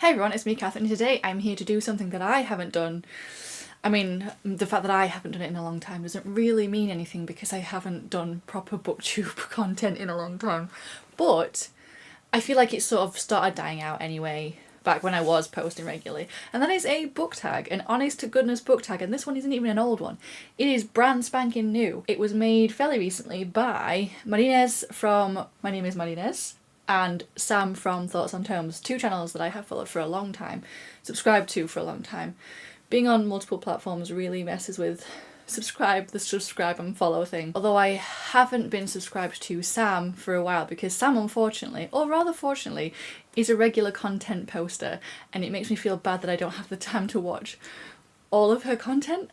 Hey everyone, it's me Catherine, and today I'm here to do something that I haven't done. I mean, the fact that I haven't done it in a long time doesn't really mean anything because I haven't done proper booktube content in a long time. But I feel like it sort of started dying out anyway, back when I was posting regularly. And that is a book tag, an honest to goodness book tag, and this one isn't even an old one. It is brand spanking new. It was made fairly recently by Marines from My Name is Marines and Sam from Thoughts on Tomes, two channels that I have followed for a long time, subscribed to for a long time. Being on multiple platforms really messes with the subscribe and follow thing. Although I haven't been subscribed to Sam for a while because Sam, unfortunately, or rather fortunately, is a regular content poster, and it makes me feel bad that I don't have the time to watch all of her content.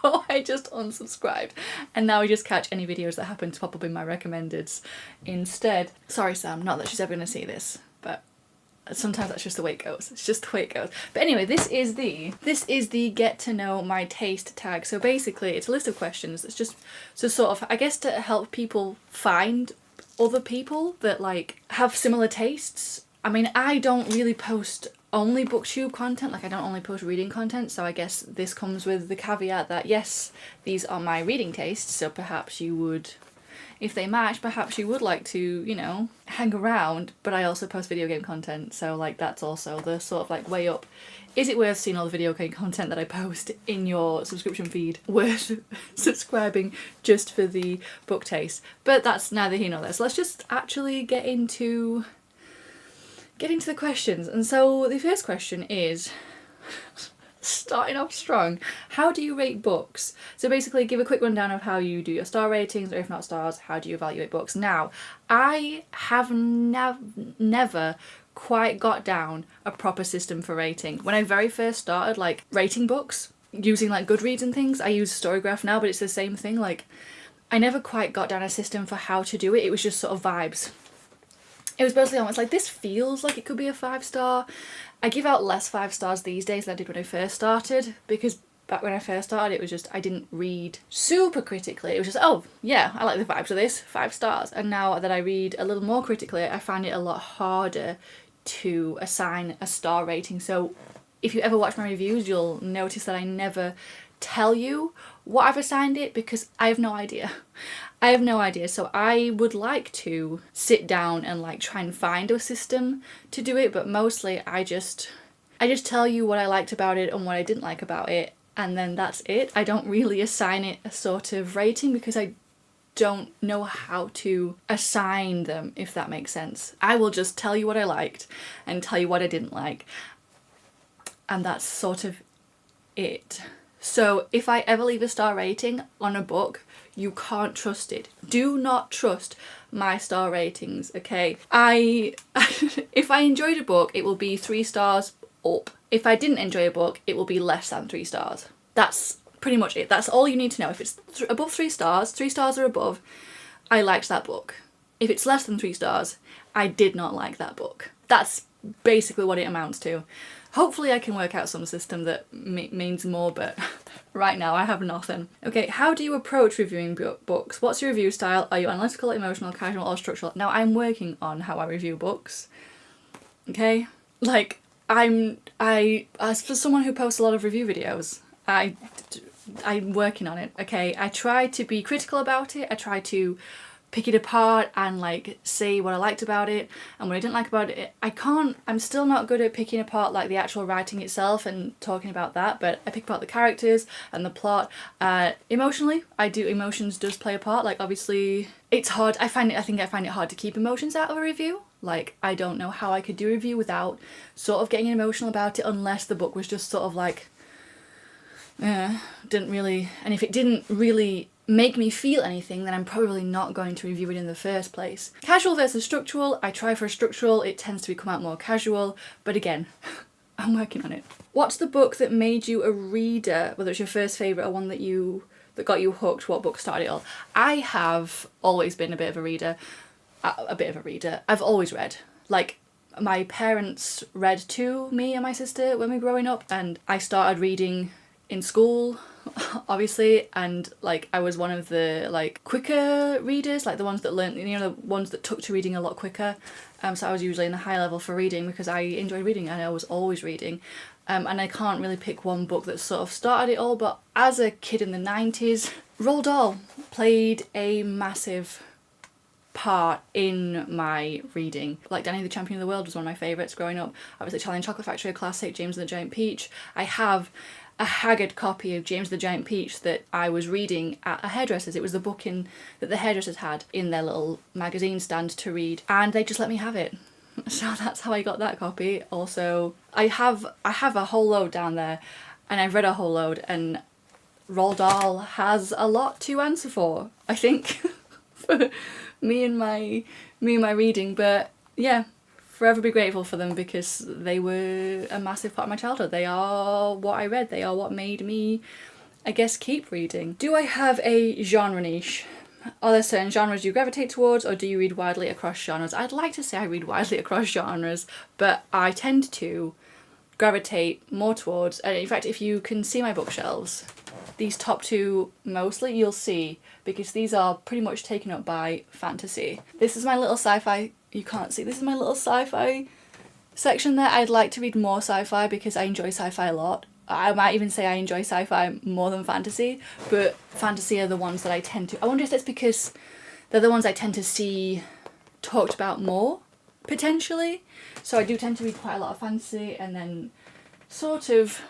So I just unsubscribed, and now I just catch any videos that happen to pop up in my recommendeds instead. Sorry Sam, not that she's ever going to see this, but sometimes that's just the way it goes. It's just the way it goes. But anyway, this is the get to know my taste tag. So basically it's a list of questions. It's just so sort of, I guess, to help people find other people that like have similar tastes. I mean, I don't really post only booktube content, like I don't only post reading content, so I guess this comes with the caveat that yes, these are my reading tastes, so perhaps you would, if they match, perhaps you would like to, you know, hang around. But I also post video game content, so like that's also the sort of like way up. Is it worth seeing all the video game content that I post in your subscription feed? Worth subscribing just for the book taste? But that's neither here nor there. So let's just actually get into the questions. And so the first question is, starting off strong, how do you rate books? So basically give a quick rundown of how you do your star ratings, or if not stars, how do you evaluate books? Now, I have never quite got down a proper system for rating. When I very first started like rating books, using like Goodreads and things, I use Storygraph now, but it's the same thing. Like, I never quite got down a system for how to do it. It was just sort of vibes. It was basically almost like, this feels like it could be a 5-star. I give out less 5 stars these days than I did when I first started, because back when I first started it was just, I didn't read super critically. It was just, oh yeah, I like the vibes of this, 5 stars. And now that I read a little more critically, I find it a lot harder to assign a star rating. So if you ever watch my reviews, you'll notice that I never tell you what I've assigned it, because I have no idea. I have no idea. So I would like to sit down and like try and find a system to do it, but mostly I just tell you what I liked about it and what I didn't like about it, and then that's it. I don't really assign it a sort of rating because I don't know how to assign them, if that makes sense. I will just tell you what I liked and tell you what I didn't like, and that's sort of it. So if I ever leave a star rating on a book, you can't trust it. Do not trust my star ratings, okay? If I enjoyed a book, it will be 3 stars up. If I didn't enjoy a book, it will be less than 3 stars. That's pretty much it. That's all you need to know. If it's above 3 stars, 3 stars or above, I liked that book. If it's less than 3 stars, I did not like that book. That's basically what it amounts to. Hopefully I can work out some system that means more, but right now I have nothing. Okay, how do you approach reviewing books? What's your review style? Are you analytical, emotional, casual, or structural? Now, I'm working on how I review books. Okay? Like, as for someone who posts a lot of review videos, I'm working on it, okay? I try to be critical about it. I try to pick it apart and like say what I liked about it and what I didn't like about it. I'm still not good at picking apart like the actual writing itself and talking about that, but I pick apart the characters and the plot. Emotionally, emotions does play a part. Like, obviously it's hard. I find it hard to keep emotions out of a review. Like, I don't know how I could do a review without sort of getting emotional about it, unless the book was just sort of like, didn't really, and if it didn't really make me feel anything, then I'm probably not going to review it in the first place. Casual versus structural. I try for a structural, it tends to become out more casual, but again, I'm working on it. What's the book that made you a reader, whether it's your first favourite or one that got you hooked? What book started it all? I have always been a bit of a reader. I've always read. Like, my parents read to me and my sister when we were growing up, and I started reading in school, obviously, and like I was one of the like quicker readers, like the ones that learned, you know, the ones that took to reading a lot quicker. so I was usually in a high level for reading because I enjoyed reading and I was always reading. And I can't really pick one book that sort of started it all, but as a kid in the 90s, Roald Dahl played a massive part in my reading. Like Danny the Champion of the World was one of my favourites growing up. Obviously Charlie and the Chocolate Factory, a classic, James and the Giant Peach. I have a haggard copy of James and the Giant Peach that I was reading at a hairdresser's. It was the book that the hairdressers had in their little magazine stand to read, and they just let me have it. So that's how I got that copy. Also, I have a whole load down there, and I've read a whole load, and Roald Dahl has a lot to answer for, I think, for me and my reading. But yeah, forever be grateful for them because they were a massive part of my childhood. They are what I read. They are what made me, I guess, keep reading. Do I have a genre niche? Are there certain genres you gravitate towards, or do you read widely across genres? I'd like to say I read widely across genres, but I tend to gravitate more towards, and in fact, if you can see my bookshelves, these top two mostly you'll see, because these are pretty much taken up by fantasy. This is my little sci-fi, you can't see, this is my little sci-fi section there. I'd like to read more sci-fi because I enjoy sci-fi a lot. I might even say I enjoy sci-fi more than fantasy, but fantasy are the ones that I tend to... I wonder if that's because they're the ones I tend to see talked about more, potentially. So I do tend to read quite a lot of fantasy, and then sort of,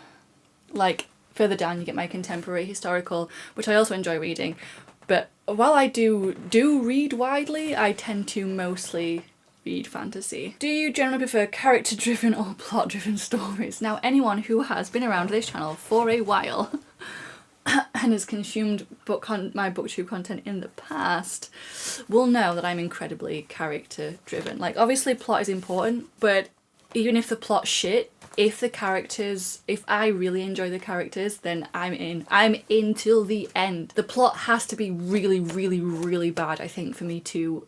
like, further down you get my contemporary historical, which I also enjoy reading. But while I do read widely, I tend to mostly read fantasy. Do you generally prefer character-driven or plot-driven stories? Now, anyone who has been around this channel for a while and has consumed my booktube content in the past will know that I'm incredibly character-driven. Like, obviously plot is important, but even if the plot's shit, if I really enjoy the characters, then I'm in. I'm in till the end. The plot has to be really, really, really bad, I think, for me to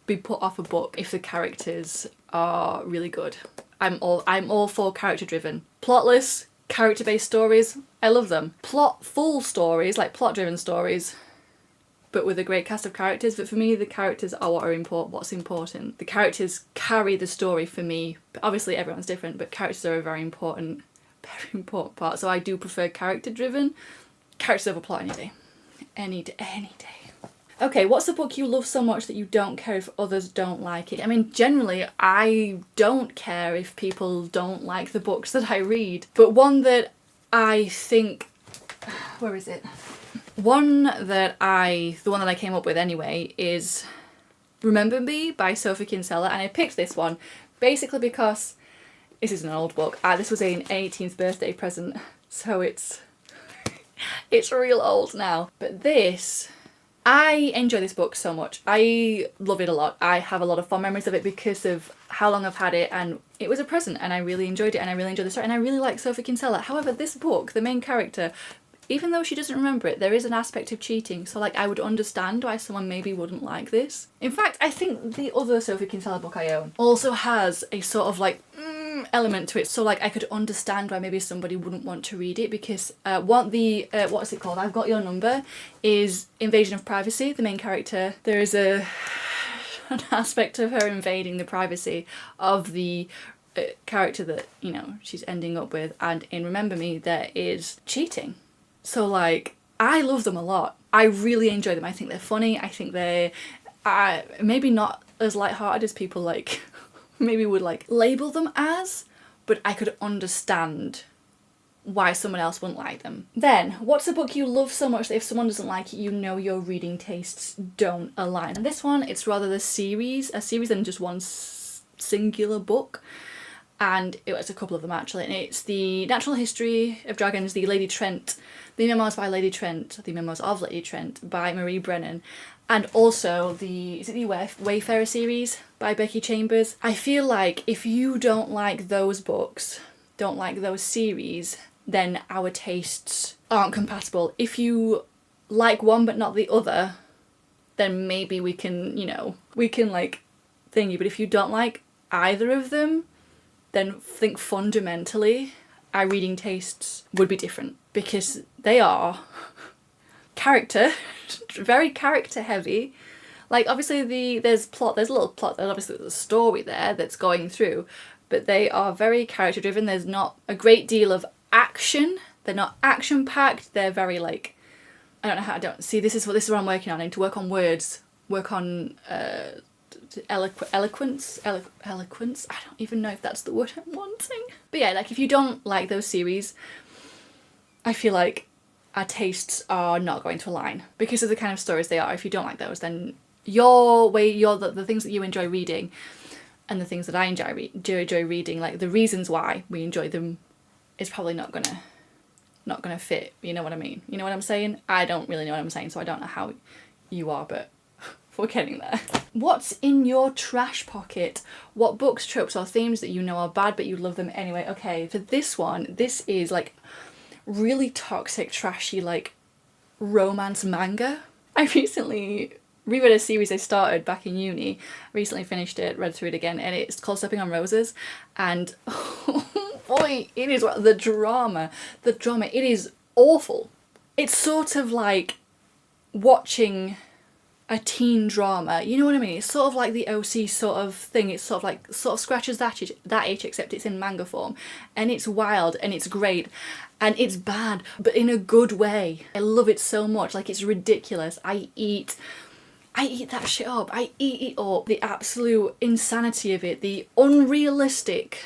be put off a book if the characters are really good. I'm all for character-driven. Plotless, character-based stories, I love them. Plot-full stories, like plot-driven stories, but with a great cast of characters. But for me, the characters are what's important. The characters carry the story for me. But obviously, everyone's different, but characters are a very important part. So I do prefer character-driven. Characters over plot any day. Any day. Okay, what's the book you love so much that you don't care if others don't like it? I mean, generally, I don't care if people don't like the books that I read. But one that I think... Where is it? The one that I came up with anyway is Remember Me by Sophie Kinsella, and I picked this one basically because this is an old book. This was an 18th birthday present, so it's real old now. But I enjoy this book so much. I love it a lot. I have a lot of fond memories of it because of how long I've had it, and it was a present, and I really enjoyed it, and I really enjoyed the story, and I really like Sophie Kinsella. However, this book, the main character, even though she doesn't remember it, there is an aspect of cheating, so like I would understand why someone maybe wouldn't like this. In fact, I think the other Sophie Kinsella book I own also has a sort of like element to it, so like I could understand why maybe somebody wouldn't want to read it, because what's it called? I've Got Your Number is invasion of privacy. The main character, there is an aspect of her invading the privacy of the character that, you know, she's ending up with, and in Remember Me there is cheating. So like, I love them a lot. I really enjoy them. I think they're funny. I think they're maybe not as lighthearted as people like maybe would like label them as, but I could understand why someone else wouldn't like them. Then, what's a book you love so much that if someone doesn't like it, you know your reading tastes don't align? And this one, it's rather a series than just one singular book. And it's a couple of them actually, and it's The Natural History of Dragons, the Memoirs by Lady Trent, the Memoirs of Lady Trent by Marie Brennan, and also the Wayfarer series by Becky Chambers. I feel like if you don't like those books, don't like those series, then our tastes aren't compatible. If you like one but not the other, then maybe we can like thingy, but if you don't like either of them, then think fundamentally our reading tastes would be different, because they are very character heavy, Like, obviously there's a little plot, there's obviously there's a story there that's going through, but they are very character driven. There's not a great deal of action. They're not action packed. They're very like, I don't know how, I don't see, this is what I'm working on. I need to work on words, work on eloquence. I don't even know if that's the word I'm wanting. But yeah, like if you don't like those series, I feel like our tastes are not going to align because of the kind of stories they are. If you don't like those, then the things that you enjoy reading and the things that I enjoy reading, like the reasons why we enjoy them, is probably not gonna fit. You know what I mean? You know what I'm saying? I don't really know what I'm saying, so I don't know how you are, but we're getting there. What's in your trash pocket? What books, tropes, or themes that you know are bad but you love them anyway? Okay, for this one, this is like really toxic, trashy, like romance manga. I recently reread a series I started back in uni, recently finished it, read through it again, and it's called Stepping on Roses, and oh boy, it is the drama, it is awful. It's sort of like watching a teen drama, you know what I mean? It's sort of like the OC sort of thing. It's sort of scratches that itch, except it's in manga form, and it's wild and it's great and it's bad, but in a good way. I love it so much. Like, it's ridiculous. I eat that shit up. I eat it up. The absolute insanity of it, the unrealistic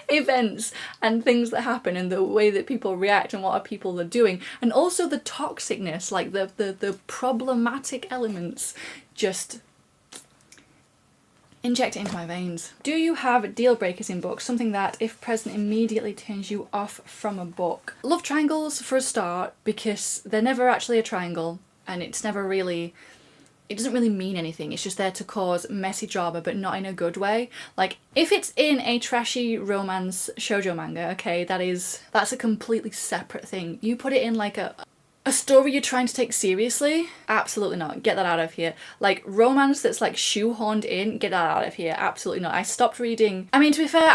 events and things that happen and the way that people react and what people are doing, and also the toxicness, like the problematic elements, just inject it into my veins. Do you have deal breakers in books? Something that, if present, immediately turns you off from a book? Love triangles for a start, because they're never actually a triangle and it doesn't really mean anything. It's just there to cause messy drama, but not in a good way. Like, if it's in a trashy romance shoujo manga, okay, that's a completely separate thing. You put it in like a story you're trying to take seriously, absolutely not. Get that out of here. Like, romance that's like shoehorned in, get that out of here. Absolutely not. I stopped reading. I mean, to be fair,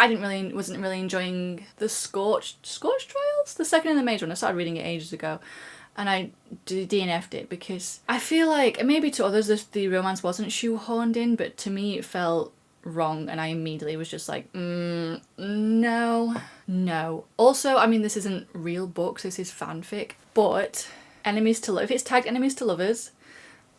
wasn't really enjoying the Scorched Trials, the second and the major one. I started reading it ages ago, and I DNF'd it because I feel like, maybe to others the romance wasn't shoehorned in, but to me it felt wrong, and I immediately was just like, no. Also, I mean, this isn't real books, this is fanfic, but if it's tagged enemies to lovers,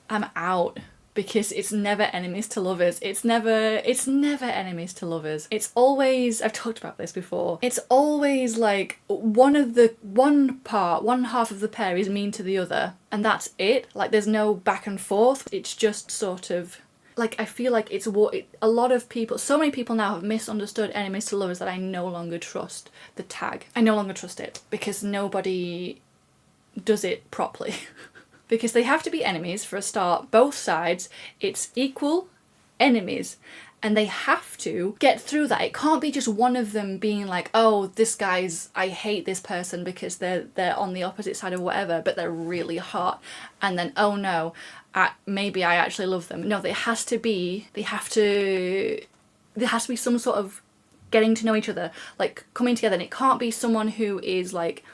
I'm out. Because it's never enemies to lovers. It's never enemies to lovers. It's always, I've talked about this before, it's always like one half of the pair is mean to the other, and that's it. Like, there's no back and forth. It's just sort of like, I feel like a lot of people, so many people now have misunderstood enemies to lovers that I no longer trust the tag. I no longer trust it because nobody does it properly. Because they have to be enemies for a start, both sides. It's equal enemies, and they have to get through that. It can't be just one of them being like, oh, I hate this person because they're on the opposite side of whatever, but they're really hot, and then, oh no, maybe I actually love them. No, there has to be some sort of getting to know each other, like coming together, and it can't be someone who is like,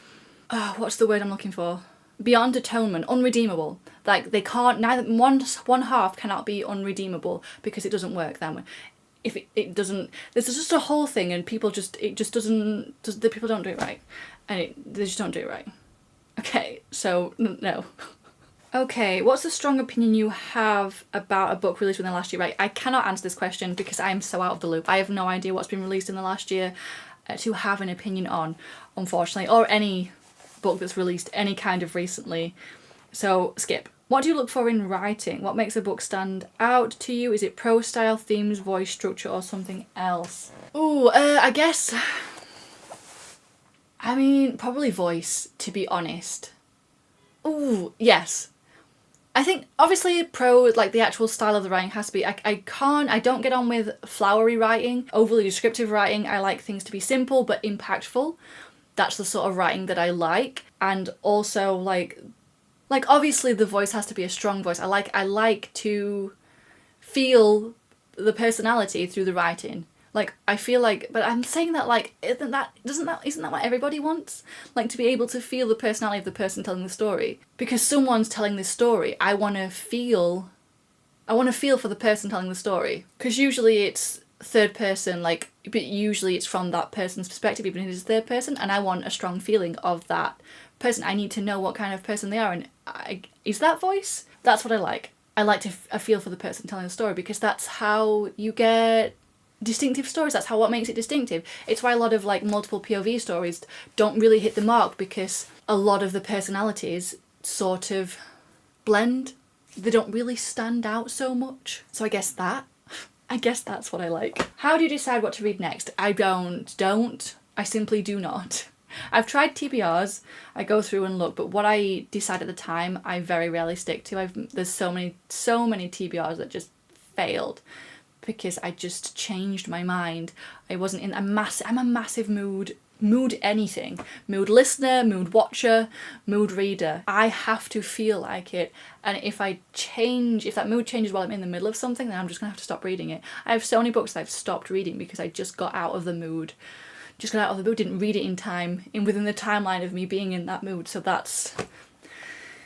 what's the word I'm looking for? Beyond atonement, unredeemable. Like, they can't, neither one half cannot be unredeemable, because it doesn't work that way. If it doesn't, there's just a whole thing, and people the people don't do it right, and they just don't do it right. Okay, so no. Okay, what's the strong opinion you have about a book released within the last year? Right, I cannot answer this question because I am so out of the loop. I have no idea what's been released in the last year to have an opinion on, unfortunately, or any book that's released any kind of recently, so skip. What do you look for in writing? What makes a book stand out to you? Is it prose style, themes, voice, structure, or something else? I guess, I mean, probably voice, to be honest. Yes. I think, obviously, prose, like the actual style of the writing has to be, I don't get on with flowery writing, overly descriptive writing. I like things to be simple but impactful. That's the sort of writing that I like. And also, like obviously the voice has to be a strong voice. I like to feel the personality through the writing. Like, I feel like, but I'm saying that, like, isn't that what everybody wants? Like, to be able to feel the personality of the person telling the story. Because someone's telling this story, I want to feel for the person telling the story. Because usually it's third person, like, but usually it's from that person's perspective, even if it is third person, and I want a strong feeling of that person. I need to know what kind of person they are, and is that voice? That's what I like. I like to feel for the person telling the story, because that's how you get distinctive stories. That's what makes it distinctive. It's why a lot of like multiple POV stories don't really hit the mark, because a lot of the personalities sort of blend. They don't really stand out so much. So I guess that's what I like. How do you decide what to read next? I don't. I simply do not. I've tried TBRs, I go through and look, but what I decide at the time, I very rarely stick to. There's so many TBRs that just failed because I just changed my mind. I wasn't in I'm a massive mood anything. Mood listener, mood watcher, mood reader. I have to feel like it, and if that mood changes while I'm in the middle of something, then I'm just gonna have to stop reading it. I have so many books that I've stopped reading because I just got out of the mood. Didn't read it in time, within the timeline of me being in that mood. So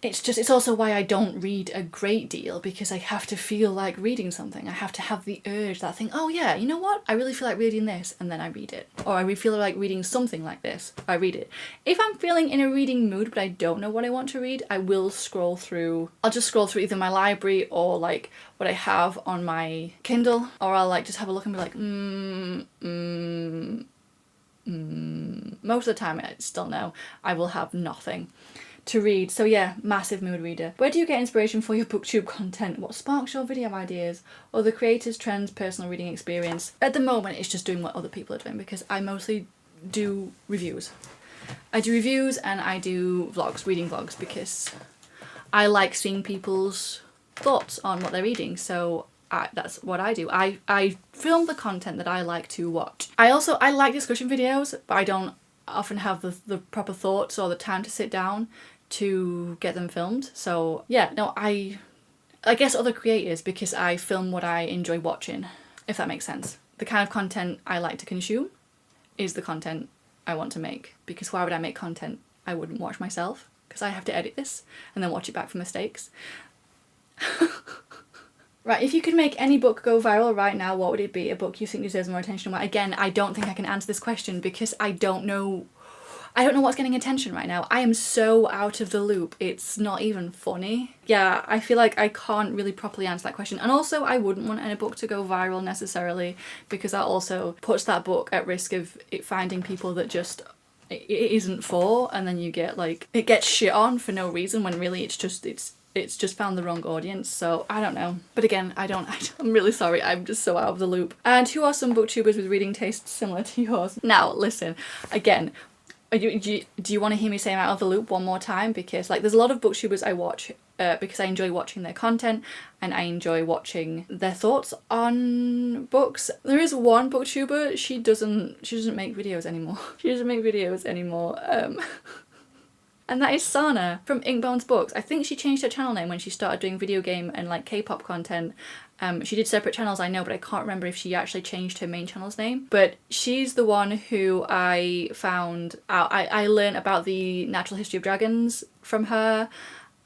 it's also why I don't read a great deal, because I have to feel like reading something. I have to have the urge, that thing, oh yeah, you know what? I really feel like reading this, and then I read it. Or I feel like reading something like this, I read it. If I'm feeling in a reading mood but I don't know what I want to read, I will scroll through. I'll just scroll through either my library or like what I have on my Kindle, or I'll like just have a look and be like, most of the time I still know I will have nothing to read. So yeah, massive mood reader. Where do you get inspiration for your booktube content? What sparks your video ideas? Or the creators, trends, personal reading experience? At the moment it's just doing what other people are doing, because I mostly do reviews. I do reviews and I do vlogs, reading vlogs, because I like seeing people's thoughts on what they're reading. So that's what I do. I film the content that I like to watch. I like discussion videos, but I don't often have the proper thoughts or the time to sit down to get them filmed. So yeah, no, I guess other creators, because I film what I enjoy watching, if that makes sense. The kind of content I like to consume is the content I want to make, because why would I make content I wouldn't watch myself? Because I have to edit this and then watch it back for mistakes. Right, if you could make any book go viral right now, what would it be? A book you think deserves more attention? Well, again, I don't think I can answer this question, because I don't know what's getting attention right now. I am so out of the loop, it's not even funny. Yeah, I feel like I can't really properly answer that question. And also, I wouldn't want any book to go viral necessarily, because that also puts that book at risk of it finding people that just it isn't for, and then you get like, it gets shit on for no reason, when really it's just found the wrong audience. So I don't know. But again, I'm really sorry, I'm just so out of the loop. And who are some booktubers with reading tastes similar to yours? Now, listen, again, do you want to hear me say I'm out of the loop one more time? Because like, there's a lot of booktubers I watch because I enjoy watching their content and I enjoy watching their thoughts on books. There is one booktuber, she doesn't make videos anymore. And that is Sana from Inkbone's Books. I think she changed her channel name when she started doing video game and like K-pop content. She did separate channels, I know, but I can't remember if she actually changed her main channel's name. But she's the one who I found out. I learned about the natural history of dragons from her.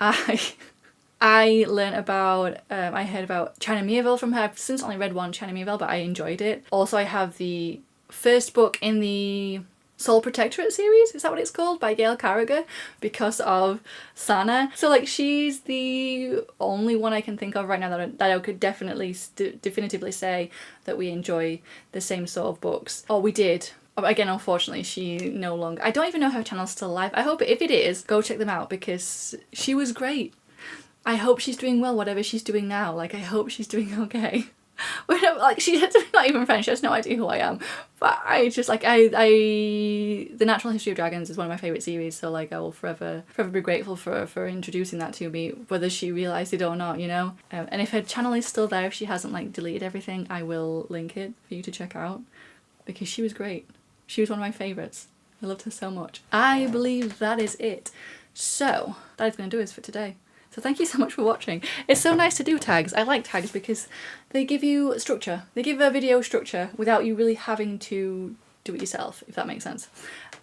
I learned about, I heard about China Miéville from her. I've since only read one China Miéville, but I enjoyed it. Also, I have the first book in the Soul Protectorate series, is that what it's called, by Gail Carriger, because of Sana. So like, she's the only one I can think of right now that I could definitively say that we enjoy the same sort of books. Or we did. Again, unfortunately, she no longer... I don't even know if her channel's still alive. I hope, if it is, go check them out, because she was great. I hope she's doing well, whatever she's doing now. Like, I hope she's doing okay. Like, she's not even French, she has no idea who I am. But I just, like, The Natural History of Dragons is one of my favourite series, so, like, I will forever be grateful for introducing that to me, whether she realised it or not, you know? And if her channel is still there, if she hasn't, like, deleted everything, I will link it for you to check out, because she was great. She was one of my favourites. I loved her so much. I believe that is it. So, that is going to do it for today. So thank you so much for watching. It's so nice to do tags. I like tags because they give you structure. They give a video structure without you really having to do it yourself, if that makes sense.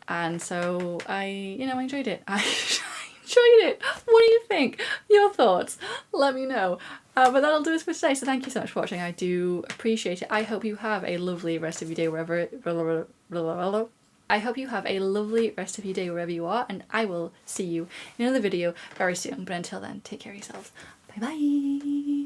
And so I enjoyed it. I enjoyed it. What do you think? Your thoughts? Let me know. But that'll do us for today. So thank you so much for watching. I do appreciate it. I hope you have a lovely rest of your day wherever. I hope you have a lovely rest of your day wherever you are, and I will see you in another video very soon. But until then, take care of yourselves. Bye bye.